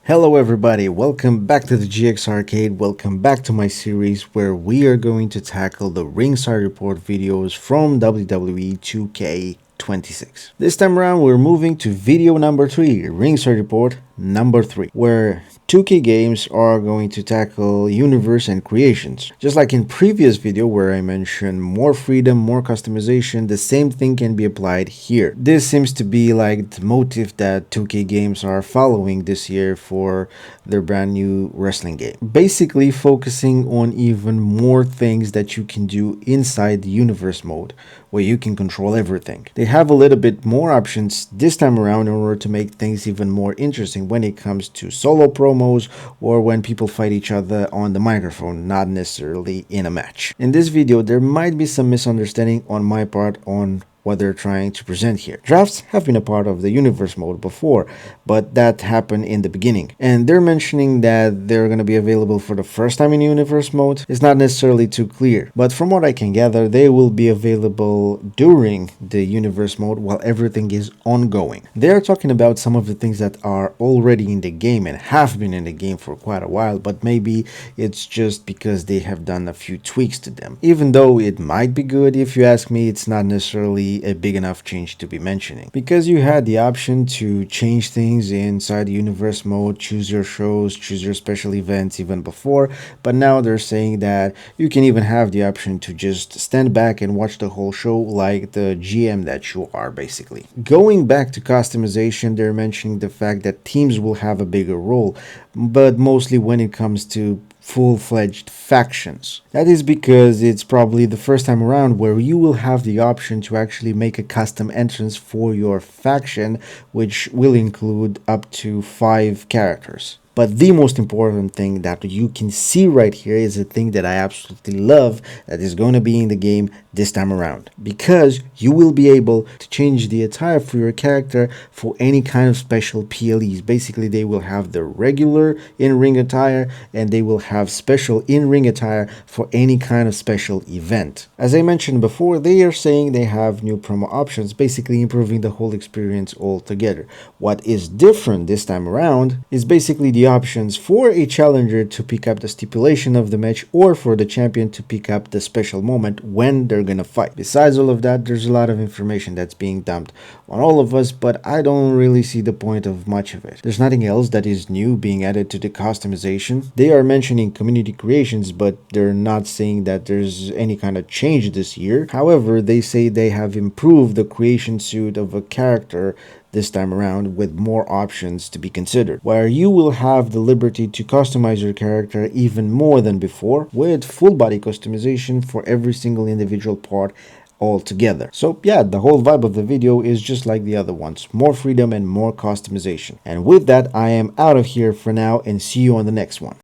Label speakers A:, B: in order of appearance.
A: Hello everybody, welcome back to the GX Arcade, welcome back to my series where we are going to tackle the Ringside Report videos from WWE 2K26. This time around we're moving to video number 3, Ringside Report number 3, where 2K games are going to tackle universe and creations. Just like in previous video where I mentioned more freedom, more customization, the same thing can be applied here. This seems to be like the motive that 2K games are following this year for their brand new wrestling game. Basically focusing on even more things that you can do inside the universe mode, where you can control everything. They have a little bit more options this time around in order to make things even more interesting when it comes to solo promos or when people fight each other on the microphone, not necessarily in a match. In this video, there might be some misunderstanding on my part on what they're trying to present here. Drafts have been a part of the universe mode before, but that happened in the beginning. And they're mentioning that they're going to be available for the first time in universe mode. It's not necessarily too clear, but from what I can gather, they will be available during the universe mode while everything is ongoing. They're talking about some of the things that are already in the game and have been in the game for quite a while, but maybe it's just because they have done a few tweaks to them. Even though it might be good, if you ask me, it's not necessarily a big enough change to be mentioning, because you had the option to change things inside the universe mode, choose your shows, choose your special events even before, but now they're saying that you can even have the option to just stand back and watch the whole show like the GM that you are. Basically going back to customization, they're mentioning the fact that teams will have a bigger role, but mostly when it comes to full-fledged factions. That is because it's probably the first time around where you will have the option to actually make a custom entrance for your faction, which will include up to 5 characters. But the most important thing that you can see right here is a thing that I absolutely love that is going to be in the game this time around, because you will be able to change the attire for your character for any kind of special PLEs. Basically, they will have the regular in-ring attire and they will have special in-ring attire for any kind of special event. As I mentioned before, they are saying they have new promo options, basically improving the whole experience altogether. What is different this time around is basically the options for a challenger to pick up the stipulation of the match or for the champion to pick up the special moment when they're gonna fight. Besides all of that, there's a lot of information that's being dumped on all of us, but I don't really see the point of much of it. There's nothing else that is new being added to the customization. They are mentioning community creations, but they're not saying that there's any kind of change this year. However, they say they have improved the creation suit of a character this time around with more options to be considered, where you will have the liberty to customize your character even more than before, with full body customization for every single individual part altogether. So yeah, the whole vibe of the video is just like the other ones, more freedom and more customization. And with that, I am out of here for now and see you on the next one.